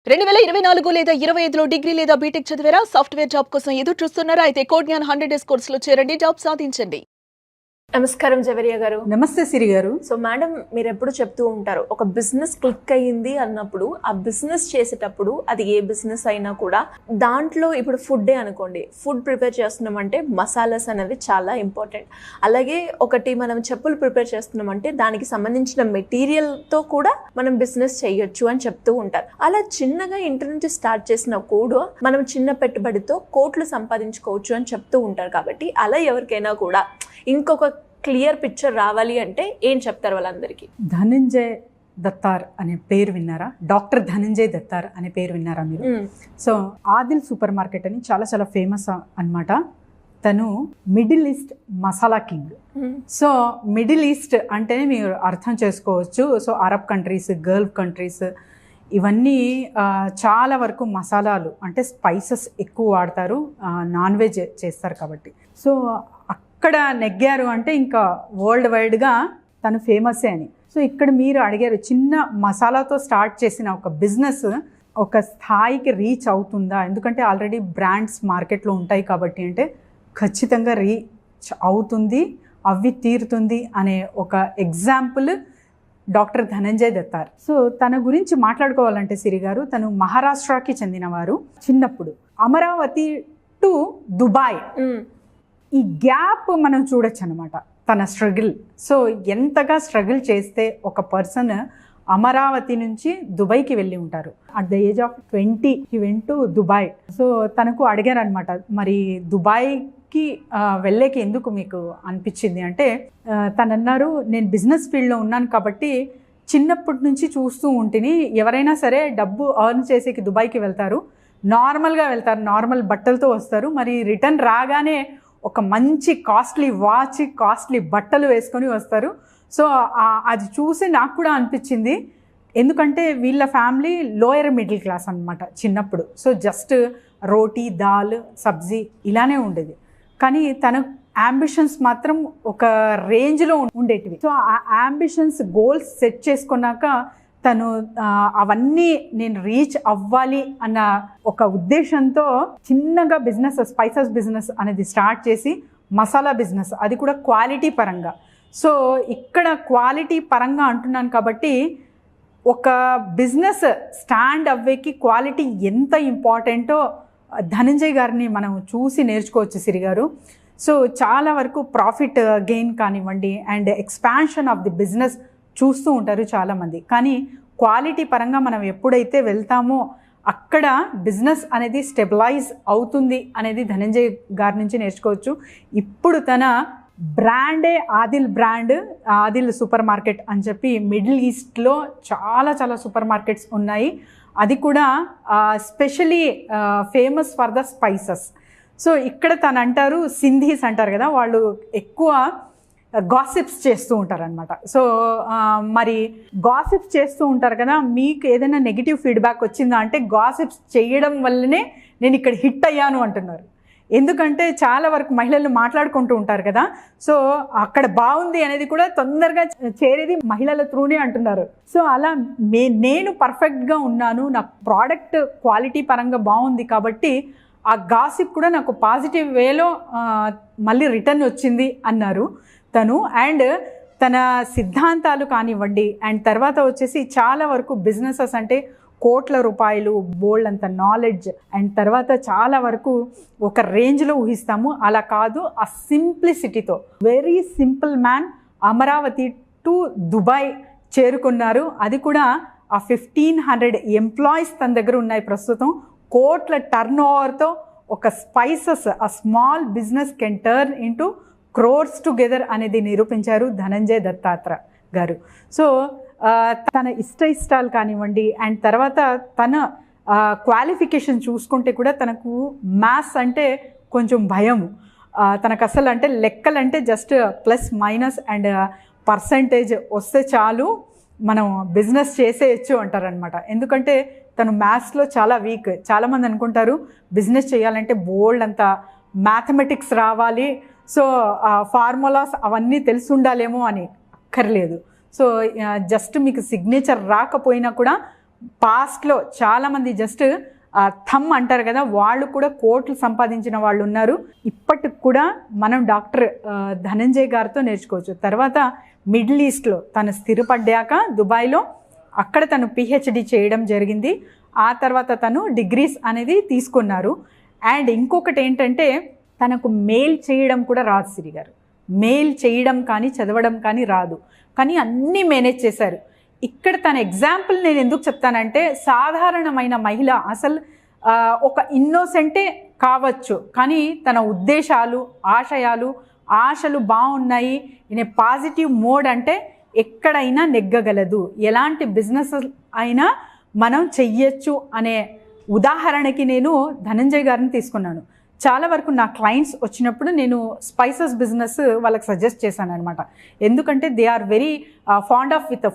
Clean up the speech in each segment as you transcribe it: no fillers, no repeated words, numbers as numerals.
2024 లేదా 25లో డిగ్రీ లేదా బీటెక్ చదివారా? సాఫ్ట్‌వేర్ జాబ్ కోసం ఎదురు చూస్తున్నారా? అయితే కోడ్ జ్ఞాన్ 100 డేస్ కోర్సులో చేరండి, జాబ్ సాధించండి. నమస్కారం జవేరియా గారు. నమస్తే సిరి గారు. సో మేడం, మీరు ఎప్పుడు చెప్తూ ఉంటారు, ఒక బిజినెస్ క్లిక్ అయ్యింది అన్నప్పుడు ఆ బిజినెస్ చేసేటప్పుడు అది ఏ బిజినెస్ అయినా కూడా దాంట్లో ఇప్పుడు ఫుడ్డే అనుకోండి, ఫుడ్ ప్రిపేర్ చేస్తున్నామంటే మసాలాస్ అనేవి చాలా ఇంపార్టెంట్. అలాగే ఒకటి మనం చెప్పులు ప్రిపేర్ చేస్తున్నామంటే దానికి సంబంధించిన మెటీరియల్తో కూడా మనం బిజినెస్ చేయొచ్చు అని చెప్తూ ఉంటారు. అలా చిన్నగా ఇంటి నుంచి స్టార్ట్ చేసిన కూడా మనం చిన్న పెట్టుబడితో కోట్లు సంపాదించుకోవచ్చు అని చెప్తూ ఉంటారు. కాబట్టి అలా ఎవరికైనా కూడా ఇంకొక క్లియర్ పిక్చర్ రావాలి అంటే ఏం చెప్తారు వాళ్ళందరికీ? ధనంజయ్ దత్తార్ అనే పేరు విన్నారా? డాక్టర్ ధనంజయ్ దత్తార్ అనే పేరు విన్నారా మీరు? సో ఆదిల్ సూపర్ మార్కెట్ అని చాలా చాలా ఫేమస్ అన్నమాట. తను middle east masala king. So middle east అంటేనే మీరు అర్థం చేసుకోవచ్చు. So Arab countries, Gulf countries ఇవన్నీ చాలా వరకు మసాలాలు అంటే స్పైసెస్ ఎక్కువ వాడతారు, నాన్ వెజ్ చేస్తారు కాబట్టి. సో అక్కడ నెగ్గారు అంటే ఇంకా వరల్డ్ వైడ్గా తను ఫేమసే అని. సో ఇక్కడ మీరు అడిగారు, చిన్న మసాలాతో స్టార్ట్ చేసిన ఒక బిజినెస్ ఒక స్థాయికి రీచ్ అవుతుందా? ఎందుకంటే ఆల్రెడీ బ్రాండ్స్ మార్కెట్లో ఉంటాయి కాబట్టి అంటే ఖచ్చితంగా రీచ్ అవుతుంది, అవి తీరుతుంది అనే ఒక ఎగ్జాంపుల్ డాక్టర్ ధనంజయ్ దత్తార్. సో తన గురించి మాట్లాడుకోవాలంటే సిరి గారు, తను మహారాష్ట్రకి చెందినవారు. చిన్నప్పుడు అమరావతి టు దుబాయ్ ఈ గ్యాప్ మనం చూడొచ్చు అనమాట, తన స్ట్రగుల్. సో ఎంతగా స్ట్రగుల్ చేస్తే ఒక పర్సన్ అమరావతి నుంచి దుబాయ్కి వెళ్ళి ఉంటారు. At the age of 20 he went to Dubai. So తనకు అడిగారు అనమాట, మరి దుబాయ్కి వెళ్ళేకి ఎందుకు మీకు అనిపించింది అంటే తను అన్నారు, నేను బిజినెస్ ఫీల్డ్లో ఉన్నాను కాబట్టి చిన్నప్పటి నుంచి చూస్తూ ఉంటేని ఎవరైనా సరే డబ్బు ఎర్న్ చేసేకి దుబాయ్కి వెళ్తారు, నార్మల్గా వెళ్తారు, నార్మల్ బట్టలతో వస్తారు, మరి రిటర్న్ రాగానే ఒక మంచి కాస్ట్లీ వాచ్, కాస్ట్లీ బట్టలు వేసుకొని వస్తారు. సో అది చూసి నాకు కూడా అనిపించింది, ఎందుకంటే వీళ్ళ ఫ్యామిలీ లోయర్ మిడిల్ క్లాస్ అనమాట చిన్నప్పుడు. సో జస్ట్ రోటీ, దాల్, సబ్జీ ఇలానే ఉండేది. కానీ తన అంబిషన్స్ మాత్రం ఒక రేంజ్లో ఉండేటివి. సో ఆ అంబిషన్స్, గోల్స్ సెట్ చేసుకున్నాక తను అవన్నీ నేను రీచ్ అవ్వాలి అన్న ఒక ఉద్దేశంతో చిన్నగా బిజినెస్, స్పైసెస్ బిజినెస్ అనేది స్టార్ట్ చేసి మసాలా బిజినెస్, అది కూడా క్వాలిటీ పరంగా. సో ఇక్కడ క్వాలిటీ పరంగా అంటున్నాను కాబట్టి ఒక బిజినెస్ స్టాండ్ అవ్వేకి క్వాలిటీ ఎంత ఇంపార్టెంటో ధనంజయ్ గారిని మనం చూసి నేర్చుకోవచ్చు సిరి గారు. సో చాలా వరకు ప్రాఫిట్ గెయిన్ కానివ్వండి and expansion of the business చూస్తూ ఉంటారు చాలామంది. కానీ క్వాలిటీ పరంగా మనం ఎప్పుడైతే వెళ్తామో అక్కడ బిజినెస్ అనేది స్టెబిలైజ్ అవుతుంది అనేది ధనంజయ్ గారి నుంచి నేర్చుకోవచ్చు. ఇప్పుడు తన బ్రాండే Adil brand, Adil supermarket అని చెప్పి మిడిల్ ఈస్ట్లో చాలా చాలా సూపర్ మార్కెట్స్ ఉన్నాయి. అది కూడా especially famous for the spices. So ఇక్కడ తను అంటారు, సింధీస్ అంటారు కదా, వాళ్ళు ఎక్కువ గాసిప్స్ చేస్తూ ఉంటారనమాట. సో మరి గాసిప్స్ చేస్తూ ఉంటారు కదా, మీకు ఏదైనా నెగిటివ్ ఫీడ్బ్యాక్ వచ్చిందా అంటే గాసిప్స్ చేయడం వల్లనే నేను ఇక్కడ హిట్ అయ్యాను అంటున్నారు. ఎందుకంటే చాలా వరకు మహిళలు మాట్లాడుకుంటూ ఉంటారు కదా, సో అక్కడ బాగుంది అనేది కూడా తొందరగా చేరేది మహిళల త్రూనే అంటున్నారు. సో అలా నేను పర్ఫెక్ట్గా ఉన్నాను, నా ప్రోడక్ట్ క్వాలిటీ పరంగా బాగుంది కాబట్టి ఆ గాసిప్ కూడా నాకు పాజిటివ్ వేలో మళ్ళీ రిటర్న్ వచ్చింది అన్నారు తను. అండ్ తన సిద్ధాంతాలు కానివ్వండి అండ్ తర్వాత వచ్చేసి చాలా వరకు బిజినెసెస్ అంటే కోట్ల రూపాయలు, బోల్డ్ అంత నాలెడ్జ్ అండ్ తర్వాత చాలా వరకు ఒక రేంజ్లో ఊహిస్తాము, అలా కాదు, ఆ సింప్లిసిటీతో very simple man Amaravati to Dubai చేరుకున్నారు. అది కూడా ఆ 1500 ఎంప్లాయీస్ తన దగ్గర ఉన్నాయి ప్రస్తుతం. కోట్ల టర్న్ ఓవర్తో ఒక స్పైసెస్, ఆ small business can turn into crores together అనేది నిరూపించారు ధనంజయ్ దత్తాత్ర గారు. సో తన ఇష్టాలు కానివ్వండి అండ్ తర్వాత తన క్వాలిఫికేషన్ చూసుకుంటే కూడా తనకు మ్యాథ్స్ అంటే కొంచెం భయం. తనకు అసలు అంటే లెక్కలంటే just plus minus and percentage వస్తే చాలు మనం బిజినెస్ చేసేయచ్చు అంటారనమాట. ఎందుకంటే తను మ్యాథ్స్లో చాలా వీక్. చాలామంది అనుకుంటారు బిజినెస్ చేయాలంటే బోల్డ్ అంత మ్యాథమెటిక్స్ రావాలి, సో ఫార్ములాస్ అవన్నీ తెలిసి ఉండాలేమో అని. అక్కర్లేదు. సో జస్ట్ మీకు సిగ్నేచర్ రాకపోయినా కూడా పాస్ట్లో చాలామంది జస్ట్ థమ్ అంటారు కదా, వాళ్ళు కూడా కోట్లు సంపాదించిన వాళ్ళు ఉన్నారు. ఇప్పటికి కూడా మనం డాక్టర్ ధనంజయ్ గారితో నేర్చుకోవచ్చు. తర్వాత మిడిల్ ఈస్ట్లో తను స్థిరపడ్డాక దుబాయ్లో అక్కడ తను పిహెచ్డి చేయడం జరిగింది. ఆ తర్వాత తను డిగ్రీస్ అనేది తీసుకున్నారు. అండ్ ఇంకొకటి ఏంటంటే తనకు మెయిల్ చేయడం కూడా రాదు సిరి గారు. మెయిల్ చేయడం కానీ చదవడం కానీ రాదు, కానీ అన్నీ మేనేజ్ చేశారు. ఇక్కడ తన ఎగ్జాంపుల్ నేను ఎందుకు చెప్తానంటే, సాధారణమైన మహిళ అసలు ఒక ఇన్నోసెంటే కావచ్చు, కానీ తన ఉద్దేశాలు ఆశలు బాగున్నాయి, ఇన్ ఏ పాజిటివ్ మోడ్ అంటే ఎక్కడైనా నెగ్గగలదు, ఎలాంటి బిజినెస్ అయినా మనం చెయ్యొచ్చు అనే ఉదాహరణకి నేను ధనంజయ్ గారిని తీసుకున్నాను. చాలా వరకు నా క్లయింట్స్ వచ్చినప్పుడు నేను స్పైసెస్ బిజినెస్ వాళ్ళకి సజెస్ట్ చేశాను అనమాట. ఎందుకంటే they are very fond of with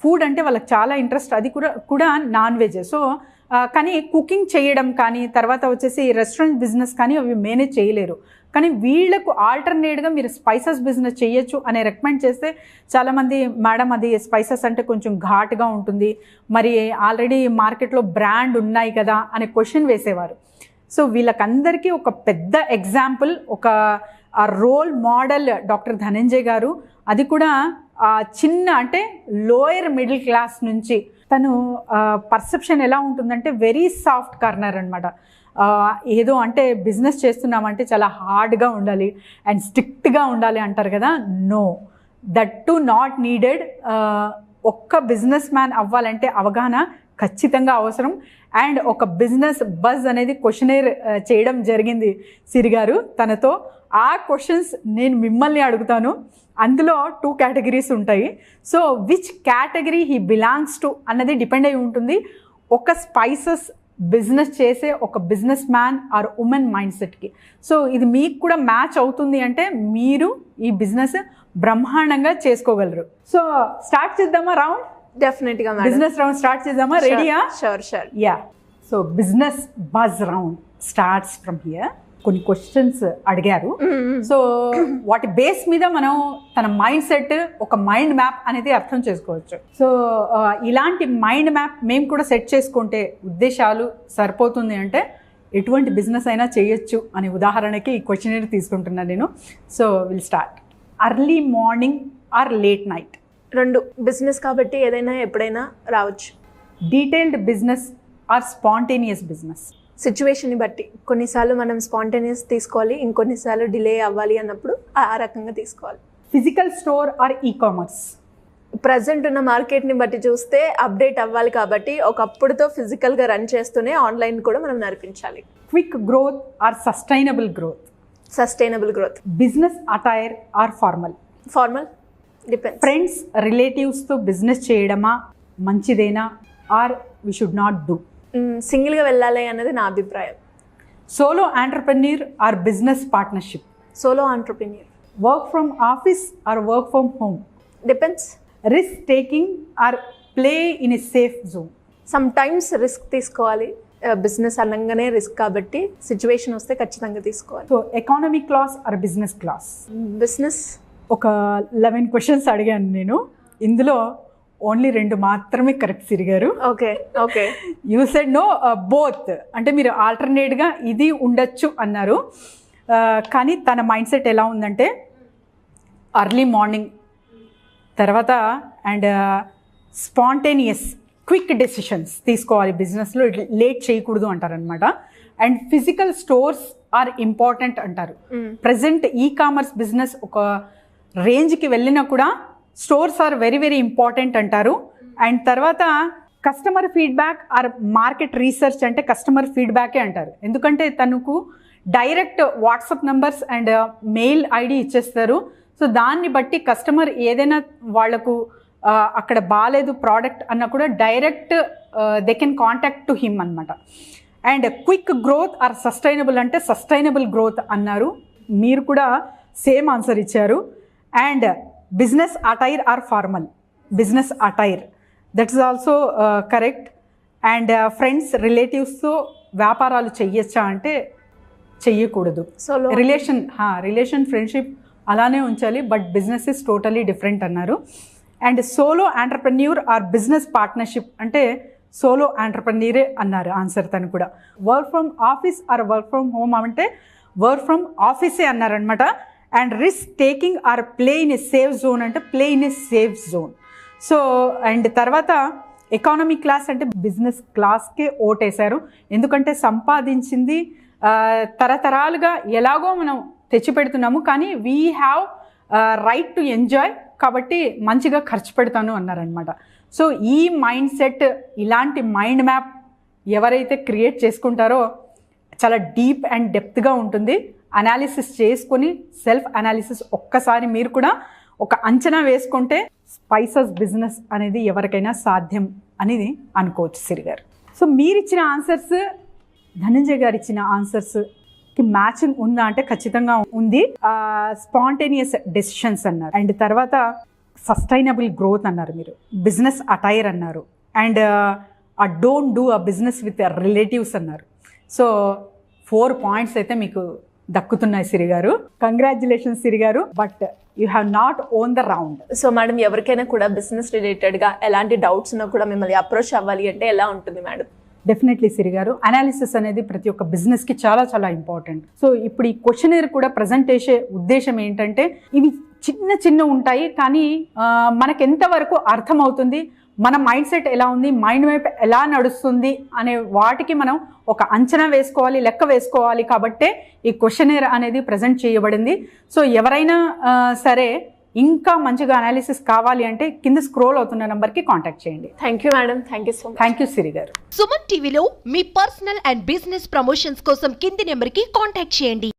food అంటే వాళ్ళకి చాలా ఇంట్రెస్ట్, అది కూడా నాన్ వెజ్. సో కానీ కుకింగ్ చేయడం కానీ తర్వాత వచ్చేసి రెస్టారెంట్ బిజినెస్ కానీ అవి మేనేజ్ చేయలేరు. కానీ వీళ్లకు ఆల్టర్నేట్గా మీరు స్పైసెస్ బిజినెస్ చేయొచ్చు అనే రికమెండ్ చేస్తే చాలామంది మేడం అది స్పైసెస్ అంటే కొంచెం ఘాటుగా ఉంటుంది, మరి ఆల్రెడీ మార్కెట్లో బ్రాండ్ ఉన్నాయి కదా అనే క్వశ్చన్ వేసేవారు. సో వీళ్ళకందరికీ ఒక పెద్ద ఎగ్జాంపుల్, ఒక రోల్ మోడల్ డాక్టర్ ధనంజయ్ గారు. అది కూడా చిన్న అంటే లోయర్ మిడిల్ క్లాస్ నుంచి తను పర్సెప్షన్ ఎలా ఉంటుందంటే వెరీ సాఫ్ట్ కార్నర్ అనమాట. ఏదో అంటే బిజినెస్ చేస్తున్నామంటే చాలా హార్డ్గా ఉండాలి అండ్ స్ట్రిక్ట్గా ఉండాలి అంటారు కదా. No, that to not needed. ఒక్క బిజినెస్ మ్యాన్ అవ్వాలంటే అవగాహన ఖచ్చితంగా అవసరం. అండ్ ఒక బిజినెస్ బజ్ అనేది క్వశ్చనేర్ చేయడం జరిగింది సిరి గారు తనతో. ఆ క్వశ్చన్స్ నేను మిమ్మల్ని అడుగుతాను. అందులో 2 కేటగిరీస్ ఉంటాయి. So which category he belongs to అన్నది డిపెండ్ అయి ఉంటుంది ఒక స్పైసెస్ బిజినెస్ చేసే ఒక business man or women mind సెట్కి. సో ఇది మీకు కూడా మ్యాచ్ అవుతుంది అంటే మీరు ఈ బిజినెస్ బ్రహ్మాండంగా చేసుకోగలరు. సో స్టార్ట్ చేద్దామా రౌండ్? డెఫినెట్గా బిజినెస్ రౌండ్ స్టార్ట్ చేద్దామా? రెడీయా? Sure. Yeah. So business buzz round starts from here. కొన్ని క్వశ్చన్స్ అడిగారు. సో వాటి బేస్ మీద మనం తన మైండ్ సెట్, ఒక మైండ్ మ్యాప్ అనేది అర్థం చేసుకోవచ్చు. సో ఇలాంటి మైండ్ మ్యాప్ మేము కూడా సెట్ చేసుకుంటే ఉద్దేశాలు సరిపోతుంది అంటే ఎటువంటి బిజినెస్ అయినా చేయొచ్చు అనే ఉదాహరణకి ఈ క్వశ్చన్ తీసుకుంటున్నాను నేను. So will start. Early morning or late night? 2. Business కాబట్టి ఏదైనా ఎప్పుడైనా రావచ్చు. Detailed business or spontaneous business? సిచ్యువేషన్ని బట్టి. కొన్నిసార్లు మనం స్పాంటేనియస్ తీసుకోవాలి, ఇంకొన్నిసార్లు డిలే అవ్వాలి అన్నప్పుడు ఆ రకంగా తీసుకోవాలి. Physical store or e-commerce? Present ఉన్న మార్కెట్ని బట్టి చూస్తే అప్డేట్ అవ్వాలి కాబట్టి ఒకప్పుడుతో ఫిజికల్గా రన్ చేస్తూనే ఆన్లైన్ కూడా మనం నడిపించాలి. Quick growth or sustainable growth? Sustainable growth. Business attire or formal? Formal. Depends. Friends రిలేటివ్స్తో బిజినెస్ చేయడమా మంచిదేనా or we should not do? సింగిల్గా వెళ్ళాలి అన్నది నా అభిప్రాయం. సోలో ఆంటర్ప్రెన్యూర్ ఆర్ బిజినెస్ పార్ట్నర్షిప్? Solo entrepreneur. Work from office or work from home? Depends. Risk taking or play in a safe zone? Sometimes risk తీసుకోవాలి. Business అనగానే risk కాబట్టి situation వస్తే ఖచ్చితంగా తీసుకోవాలి. So economy class are business class? Business. ఒక 11 questions అడిగాను నేను, ఇందులో ఓన్లీ 2 మాత్రమే కరెక్ట్ సిరి గారు. Okay. You said no both, అంటే మీరు ఆల్టర్నేట్గా ఇది ఉండొచ్చు అన్నారు. కానీ తన మైండ్ సెట్ ఎలా ఉందంటే అర్లీ మార్నింగ్ తర్వాత అండ్ స్పాంటేనియస్ క్విక్ డెసిషన్స్ తీసుకోవాలి బిజినెస్లో, లేట్ చేయకూడదు అంటారనమాట. And physical stores are important అంటారు. ప్రజెంట్ ఈ-కామర్స్ బిజినెస్ ఒక రేంజ్కి వెళ్ళినా కూడా stores are very very important అంటారు. అండ్ తర్వాత customer feedback or market research అంటే కస్టమర్ ఫీడ్బ్యాకే అంటారు. ఎందుకంటే తనకు direct WhatsApp numbers and mail ID ఇచ్చేస్తారు. సో దాన్ని బట్టి కస్టమర్ ఏదైనా వాళ్లకు అక్కడ బాగాలేదు ప్రోడక్ట్ అన్న కూడా direct they can contact to him అనమాట. And quick growth or sustainable అంటే సస్టైనబుల్ గ్రోత్ అన్నారు. మీరు కూడా సేమ్ ఆన్సర్ ఇచ్చారు. And business attire or formal? Business attire, that is also correct. And friends రిలేటివ్స్తో వ్యాపారాలు చెయ్యొచ్చా అంటే చెయ్యకూడదు. రిలేషన్ ఫ్రెండ్షిప్ అలానే ఉంచాలి, but business is totally different అన్నారు. And solo entrepreneur or business పార్ట్నర్షిప్ అంటే సోలో ఆంటర్ప్రెన్యూరే అన్నారు ఆన్సర్ తను కూడా. Work from office or work from home అంటే వర్క్ ఫ్రమ్ ఆఫీసే అన్నారనమాట. And risk taking or play in a safe zone అంటే play in a safe zone. So and తర్వాత ఎకానమీ క్లాస్ అంటే బిజినెస్ క్లాస్కే ఓటేశారు. ఎందుకంటే సంపాదించింది తరతరాలుగా ఎలాగో మనం తెచ్చిపెడుతున్నాము, కానీ we have right to enjoy, కాబట్టి మంచిగా ఖర్చు పెడతాను అన్నారనమాట. సో ఈ మైండ్ సెట్, ఇలాంటి మైండ్ మ్యాప్ ఎవరైతే క్రియేట్ చేసుకుంటారో చాలా డీప్ అండ్ డెప్త్గా ఉంటుంది. అనాలిసిస్ చేసుకొని సెల్ఫ్ అనాలిసిస్ ఒక్కసారి మీరు కూడా ఒక అంచనా వేసుకుంటే స్పైసెస్ బిజినెస్ అనేది ఎవరికైనా సాధ్యం అనేది అనుకోవచ్చు సిరి గారు. సో మీరు ఇచ్చిన ఆన్సర్స్, ధనంజయ్ గారు ఇచ్చిన ఆన్సర్స్కి మ్యాచింగ్ ఉందా అంటే ఖచ్చితంగా ఉంది. స్పాంటేనియస్ డెసిషన్స్ అన్నారు, అండ్ తర్వాత సస్టైనబుల్ గ్రోత్ అన్నారు, మీరు బిజినెస్ అటైర్ అన్నారు, and don't do a business with relatives అన్నారు. సో 4 పాయింట్స్ అయితే మీకు దక్కుతున్నాయి సిరి గారు. కంగ్రాచులేషన్స్ సిరి గారు, but you have not own the round. So madam, ఎవరికైనా కూడా బిజినెస్ రిలేటెడ్గా ఎలాంటి డౌట్స్ ఉన్నా కూడా మిమ్మల్ని అప్రోచ్ అవ్వాలి అంటే ఎలా ఉంటుంది మేడం? డెఫినెట్లీ సిరి గారు, అనాలిసిస్ అనేది ప్రతి ఒక్క బిజినెస్కి చాలా చాలా ఇంపార్టెంట్. సో ఇప్పుడు ఈ క్వశ్చనర్ కూడా ప్రజెంట్ చేసే ఉద్దేశం ఏంటంటే, ఇవి చిన్న చిన్న ఉంటాయి కానీ మనకు ఎంతవరకు అర్థమవుతుంది, మన మైండ్ సెట్ ఎలా ఉంది, మైండ్ మ్యాప్ ఎలా నడుస్తుంది అనే వాటికి మనం ఒక అంచనా వేసుకోవాలి, లెక్క వేసుకోవాలి. కాబట్టే ఈ క్వశ్చనర్ అనేది ప్రజెంట్ చేయబడింది. సో ఎవరైనా సరే ఇంకా మంచిగా అనాలిసిస్ కావాలి అంటే కింద స్క్రోల్ అవుతున్న నంబర్కి కాంటాక్ట్ చేయండి. Thank you madam, thank you so much. Thank you Siri garu. Suman టీవీలో మీ పర్సనల్ అండ్ బిజినెస్ ప్రమోషన్స్ కోసం కింది నెంబర్కి కాంటాక్ట్ చేయండి.